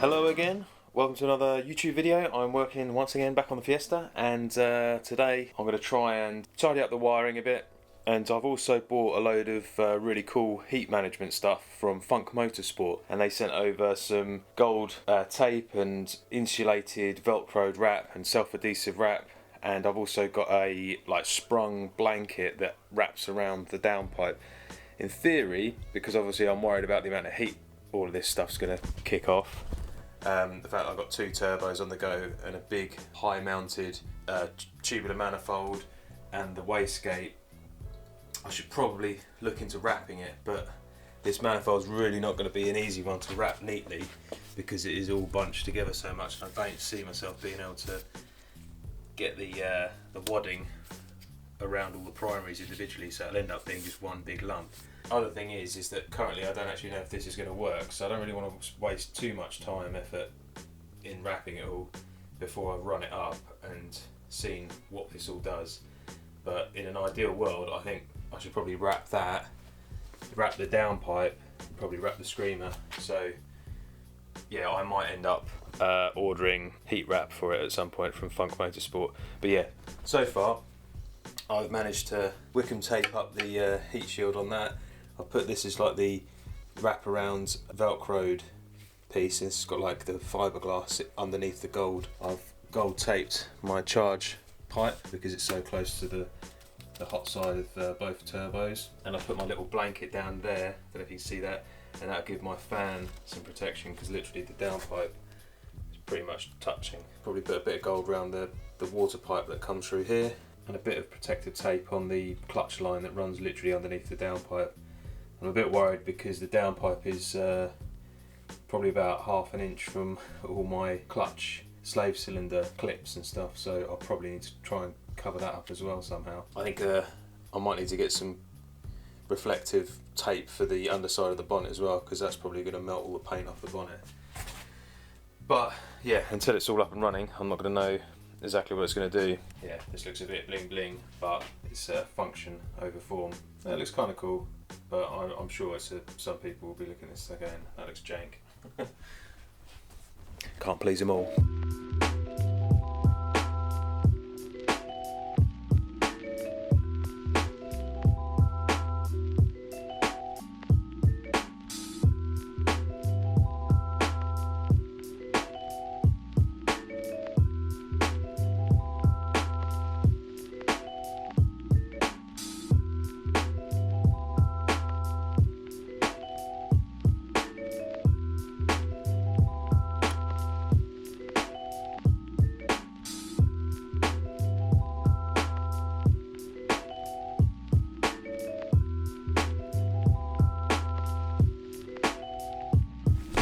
Hello again, welcome to another YouTube video. I'm working once again back on the Fiesta, and today I'm going to try and tidy up the wiring a bit. And I've also bought a load of really cool heat management stuff from Funk Motorsport, and they sent over some gold tape and insulated velcroed wrap and self-adhesive wrap. And I've also got a sprung blanket that wraps around the downpipe. In theory, because obviously I'm worried about the amount of heat all of this stuff's going to kick off. The fact that I've got two turbos on the go and a big high mounted tubular manifold and the wastegate, I should probably look into wrapping it, but this manifold's really not going to be an easy one to wrap neatly because it is all bunched together so much. I don't see myself being able to get the wadding around all the primaries individually, so it'll end up being just one big lump. Other thing is that currently I don't actually know if this is going to work, so I don't really want to waste too much time, effort in wrapping it all before I've run it up and seen what this all does. But in an ideal world, I think I should probably wrap that, wrap the downpipe, probably wrap the screamer. So yeah, I might end up ordering heat wrap for it at some point from Funk Motorsport. But yeah, so far I've managed to Wickham tape up the heat shield on that. I've put this as like the wraparound velcroed piece. It's got like the fiberglass underneath the gold. I've gold taped my charge pipe because it's so close to the hot side of both turbos. And I put my little blanket down there, I don't know if you can see that, and that'll give my fan some protection because literally the downpipe is pretty much touching. Probably put a bit of gold around the water pipe that comes through here, and a bit of protective tape on the clutch line that runs literally underneath the downpipe. I'm a bit worried because the downpipe is probably about half an inch from all my clutch slave cylinder clips and stuff, so I'll probably need to try and cover that up as well somehow. I think I might need to get some reflective tape for the underside of the bonnet as well, because that's probably going to melt all the paint off the bonnet. But yeah, until it's all up and running, I'm not going to know exactly what it's going to do. Yeah, this looks a bit bling bling, but it's function over form. It looks kind of cool, but I'm sure some people will be looking at this and going, that looks jank. Can't please them all.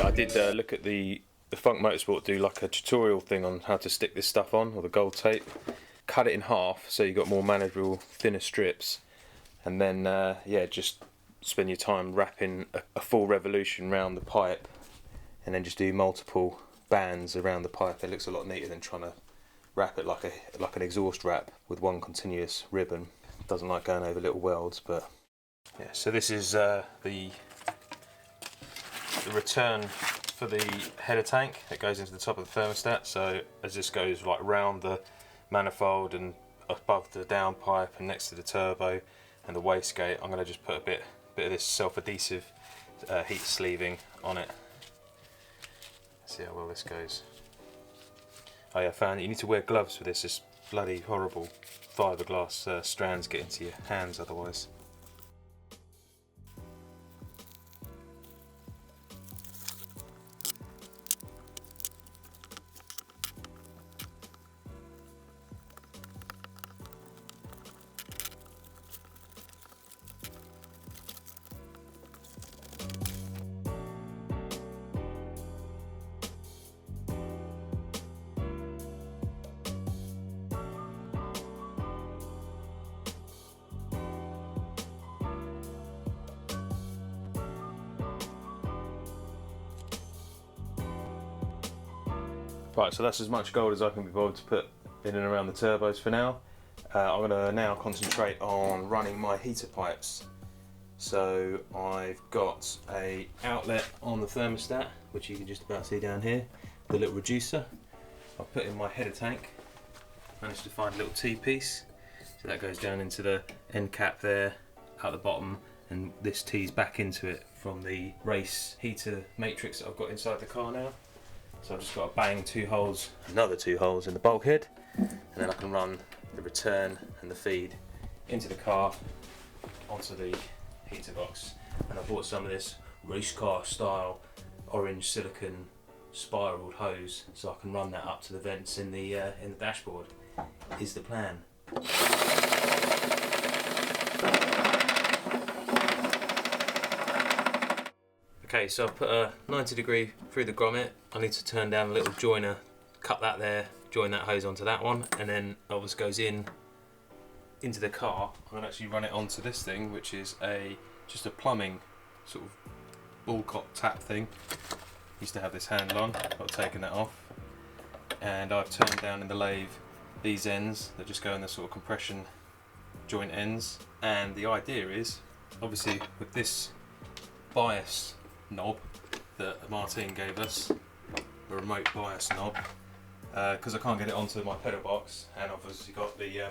I did look at the Funk Motorsport do like a tutorial thing on how to stick this stuff on, or the gold tape. Cut it in half so you got more manageable, thinner strips, and then yeah, just spend your time wrapping a full revolution around the pipe, and then just do multiple bands around the pipe. It looks a lot neater than trying to wrap it like an exhaust wrap with one continuous ribbon. Doesn't like going over little welds, but yeah. So this is the return for the header tank that goes into the top of the thermostat. So as this goes like round the manifold and above the downpipe and next to the turbo and the wastegate, I'm going to just put a bit of this self-adhesive heat sleeving on it. See how well this goes. Oh yeah, I found you need to wear gloves for this. It's bloody horrible. Fiberglass strands get into your hands otherwise. Right, so that's as much gold as I can be bothered to put in and around the turbos for now. I'm going to now concentrate on running my heater pipes. So I've got a outlet on the thermostat, which you can just about see down here, the little reducer. I've put in my header tank, managed to find a little T-piece, so that goes down into the end cap there, out the bottom, and this tees back into it from the race heater matrix that I've got inside the car now. So I've just got to bang 2 holes, another 2 holes in the bulkhead, and then I can run the return and the feed into the car onto the heater box. And I bought some of this race car style orange silicone spiraled hose, so I can run that up to the vents in the dashboard. Is the plan. Okay, so I've put a 90 degree through the grommet. I need to turn down a little joiner, cut that there, join that hose onto that one, and then obviously goes into the car. I'm going to actually run it onto this thing, which is just a plumbing sort of bullcock tap thing. Used to have this handle on, I've taken that off, and I've turned down in the lathe these ends that just go in the sort of compression joint ends. And the idea is, obviously with this bias knob that Martin gave us, the remote bias knob, because I can't get it onto my pedal box, and obviously got the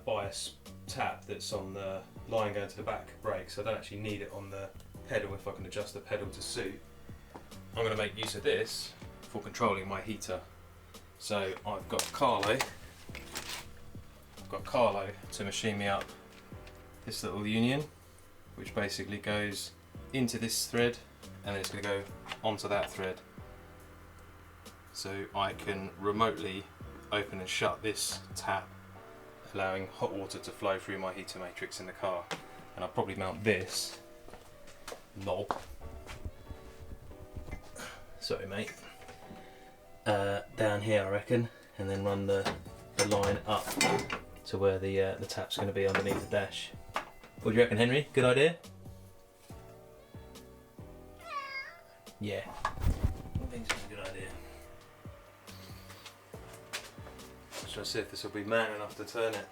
bias tap that's on the line going to the back brake, so I don't actually need it on the pedal if I can adjust the pedal to suit. I'm going to make use of this for controlling my heater. So I've got Carlo to machine me up this little union, which basically goes into this thread, and then it's going to go onto that thread. So I can remotely open and shut this tap, allowing hot water to flow through my heater matrix in the car. And I'll probably mount this knob, sorry mate, down here I reckon, and then run the line up to where the tap's going to be underneath the dash. What do you reckon, Henry? Good idea? Yeah, I think it's a good idea. Let's try to see if this will be man enough to turn it.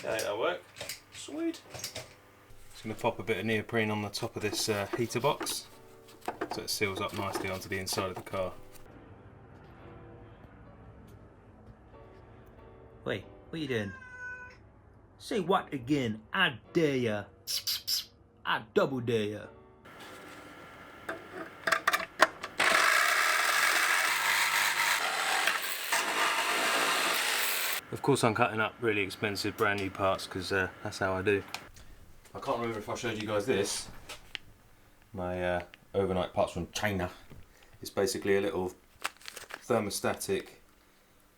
Okay, that'll work. Sweet. Just going to pop a bit of neoprene on the top of this heater box so it seals up nicely onto the inside of the car. Wait, what are you doing? Say what again? I dare ya. I double dare ya. Of course I'm cutting up really expensive brand new parts because that's how I do. I can't remember if I showed you guys this. My overnight parts from China. It's basically a little thermostatic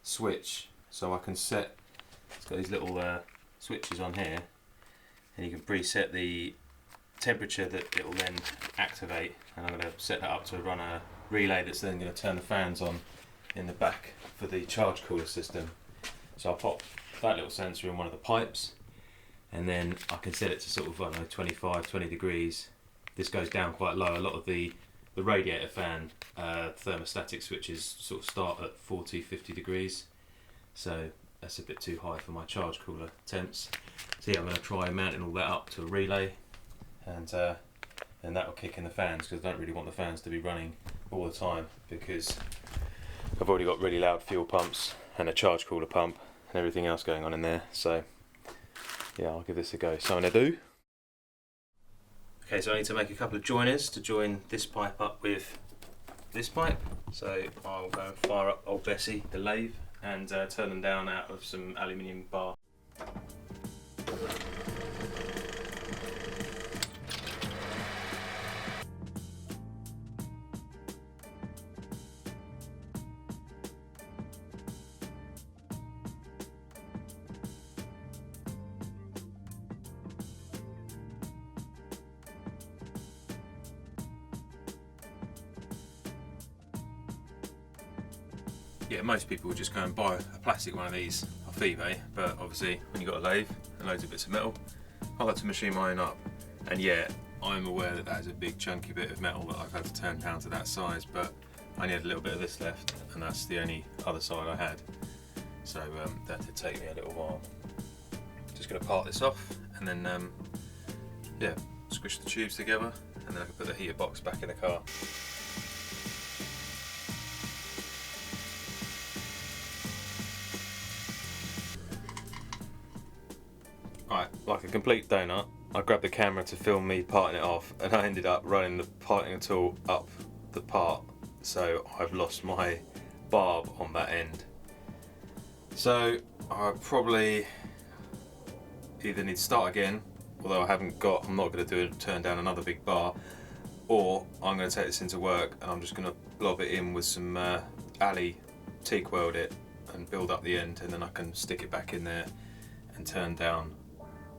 switch, so I can set, it's got these little switches on here, and you can preset the temperature that it will then activate, and I'm going to set that up to run a relay that's then going to turn the fans on in the back for the charge cooler system. So I'll pop that little sensor in one of the pipes, and then I can set it to sort of, I don't know, 25, 20 degrees. This goes down quite low. A lot of the radiator fan thermostatic switches sort of start at 40, 50 degrees. So that's a bit too high for my charge cooler temps. So yeah, I'm going to try mounting all that up to a relay, and then that will kick in the fans, because I don't really want the fans to be running all the time, because I've already got really loud fuel pumps and a charge cooler pump and everything else going on in there. So yeah, I'll give this a go. So I'm going to do. Okay, so I need to make a couple of joiners to join this pipe up with this pipe. So I'll go and fire up old Bessie, the lathe, and turn them down out of some aluminium bar. Yeah, most people would just go and buy a plastic one of these off eBay, but obviously when you've got a lathe and loads of bits of metal, I like to machine mine up. And yeah, I'm aware that that is a big chunky bit of metal that I've had to turn down to that size, but I only had a little bit of this left, and that's the only other side I had. So that did take me a little while. Just going to part this off, and then yeah, squish the tubes together, and then I can put the heater box back in the car. Right, like a complete donut, I grabbed the camera to film me parting it off, and I ended up running the parting tool up the part, so I've lost my barb on that end. So I probably either need to start again, although I'm not going to turn down another big bar, or I'm going to take this into work and I'm just going to blob it in with some alley, TIG weld it and build up the end, and then I can stick it back in there and turn down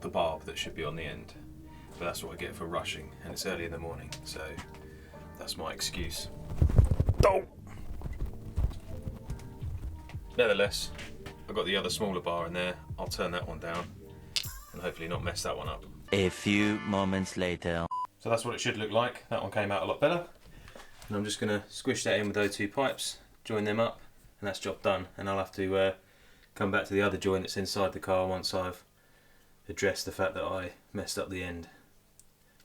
the barb that should be on the end. But that's what I get for rushing, and it's early in the morning, so that's my excuse. Oh. Nevertheless, I've got the other smaller bar in there. I'll turn that one down and hopefully not mess that one up. A few moments later. So that's what it should look like. That one came out a lot better. And I'm just going to squish that in with those two pipes, join them up, and that's job done. And I'll have to come back to the other joint that's inside the car once I've addressed the fact that I messed up the end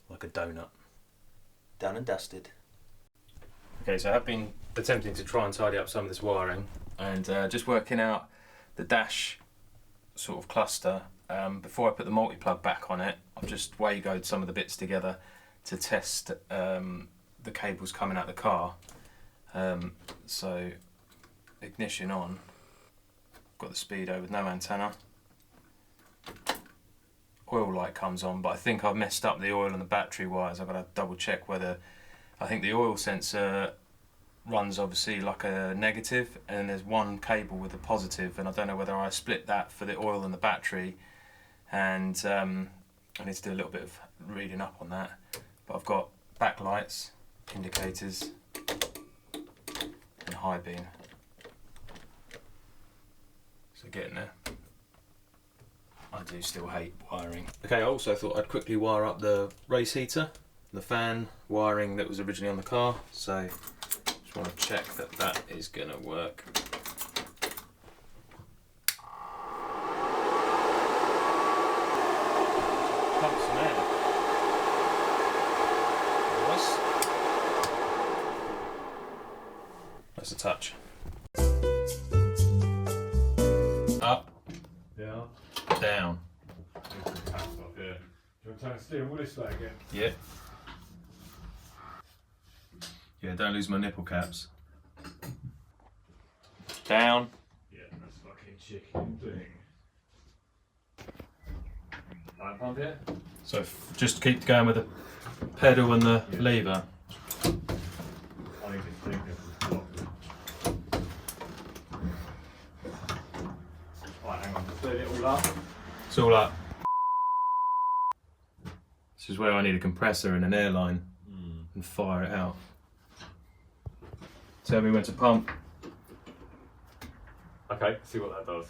like a donut. Done and dusted. Okay, so I have been attempting to try and tidy up some of this wiring, and just working out the dash sort of cluster. Before I put the multi-plug back on it, I've just wagoed some of the bits together to test the cables coming out the car. So ignition on, got the speedo with no antenna. Oil light comes on, but I think I've messed up the oil and the battery wires. I've got to double check whether, I think the oil sensor runs obviously like a negative, and there's one cable with a positive, and I don't know whether I split that for the oil and the battery, and I need to do a little bit of reading up on that. But I've got backlights, indicators, and high beam. So getting there. I do still hate wiring. Okay, I also thought I'd quickly wire up the race heater, the fan wiring that was originally on the car, so just want to check that that is going to work. Pump some air. That's a touch. Up. Yeah. Down. Do you want to turn the steering wheel this way again? Yeah. Yeah, don't lose my nipple caps. Down. Yeah, that's fucking chicken thing. Right, pump it? So just keep going with the pedal and the lever. I need to think of the block. Right, hang on, just let it all up. It's all up. This is where I need a compressor and an airline and fire it out. Tell me when to pump. Okay, see what that does.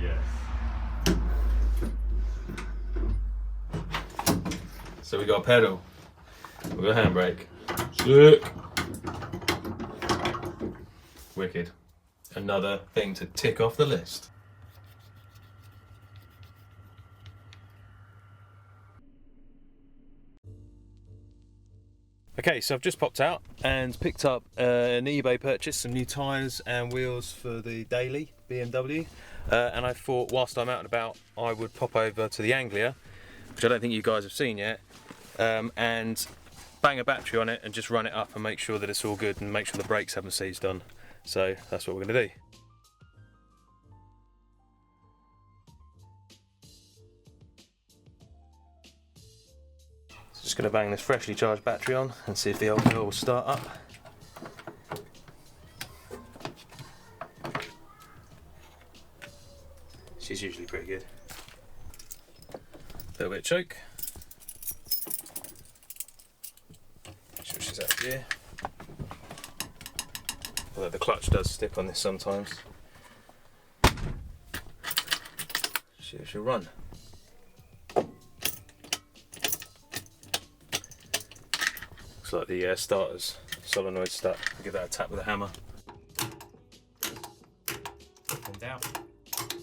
Yes. So we got a pedal, we got a handbrake. Sick. Wicked. Another thing to tick off the list. Okay, so I've just popped out and picked up an eBay purchase, some new tyres and wheels for the daily BMW. And I thought whilst I'm out and about, I would pop over to the Anglia, which I don't think you guys have seen yet, and bang a battery on it and just run it up and make sure that it's all good and make sure the brakes haven't seized on. So that's what we're going to do. Just going to bang this freshly charged battery on and see if the old girl will start up. She's usually pretty good. A little bit of choke. Make sure she's out of gear. Although the clutch does stick on this sometimes. She'll run. Looks like the starter's solenoid stuck. I'll give that a tap with a hammer. Up and down.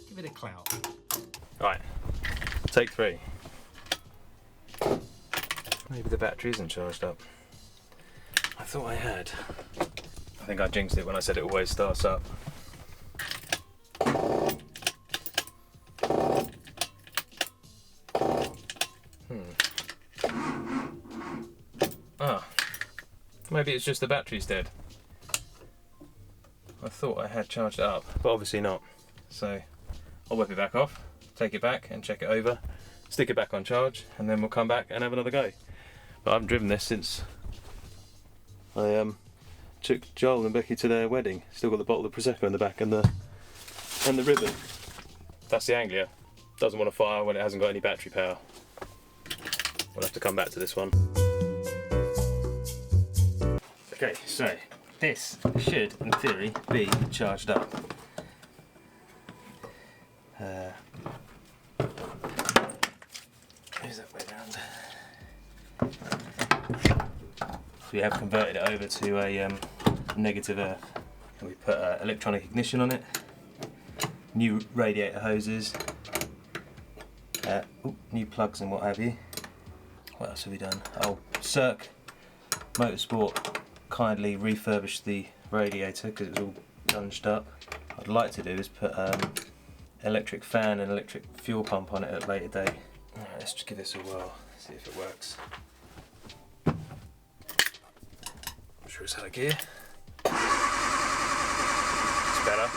Give it a clout. Right, take 3. Maybe the battery isn't charged up. I thought I had. I think I jinxed it when I said it always starts up. Ah, maybe it's just the battery's dead. I thought I had charged it up, but obviously not. So I'll whip it back off, take it back and check it over, stick it back on charge, and then we'll come back and have another go. But I haven't driven this since I took Joel and Becky to their wedding. Still got the bottle of Prosecco in the back and the ribbon. That's the Anglia. Doesn't want to fire when it hasn't got any battery power. We'll have to come back to this one. Okay, so this should, in theory, be charged up. Where's that way round? So we have converted it over to a negative earth. And we put electronic ignition on it, new radiator hoses, new plugs and what have you. What else have we done? Oh, Funk Motorsport kindly refurbished the radiator because it was all gunged up. What I'd like to do is put electric fan and electric fuel pump on it at a later date. Alright, let's just give this a whirl, see if it works. I'm sure it's out of gear. It's better.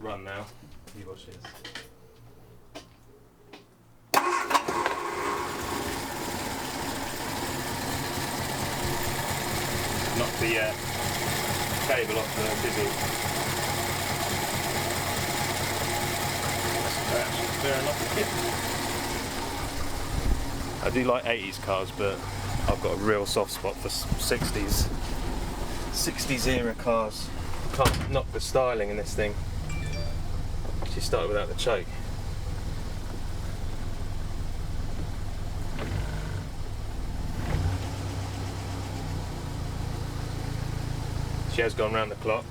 Run now. You watch this. Knock the cable off the fizzle. That's actually fair enough to get. I do like 80s cars, but I've got a real soft spot for 60s era cars. Can't knock the styling in this thing. She started without the choke. She has gone round the clock.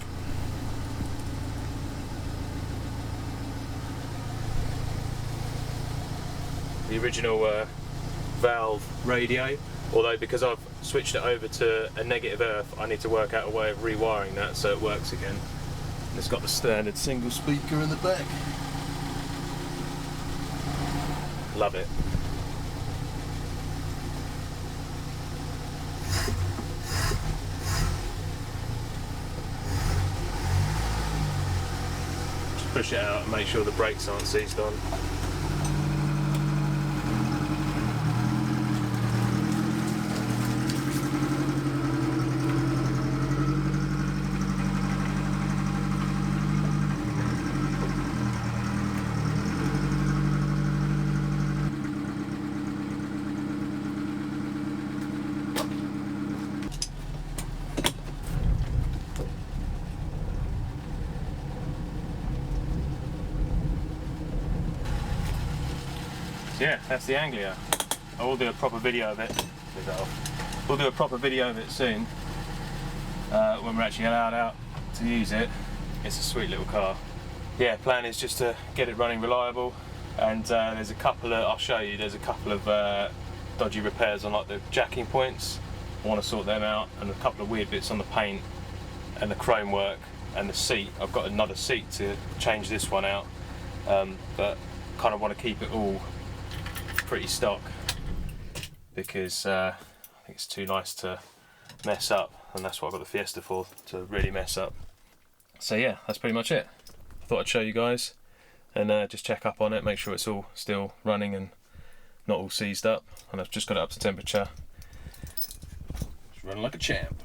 The original valve radio, although because I've switched it over to a negative earth, I need to work out a way of rewiring that so it works again. And it's got the standard single speaker in the back. Love it. Just push it out and make sure the brakes aren't seized on. Yeah, that's the Anglia. I will do a proper video of it. We'll do a proper video of it soon when we're actually allowed out to use it. It's a sweet little car. Yeah, plan is just to get it running reliable, and there's a couple of, I'll show you, there's a couple of dodgy repairs on like the jacking points. I want to sort them out, and a couple of weird bits on the paint and the chrome work and the seat. I've got another seat to change this one out, but kind of want to keep it all pretty stock because I think it's too nice to mess up, and that's what I've got the Fiesta for, to really mess up. So yeah, that's pretty much it. I thought I'd show you guys and just check up on it, make sure it's all still running and not all seized up, and I've just got it up to temperature. It's running like a champ.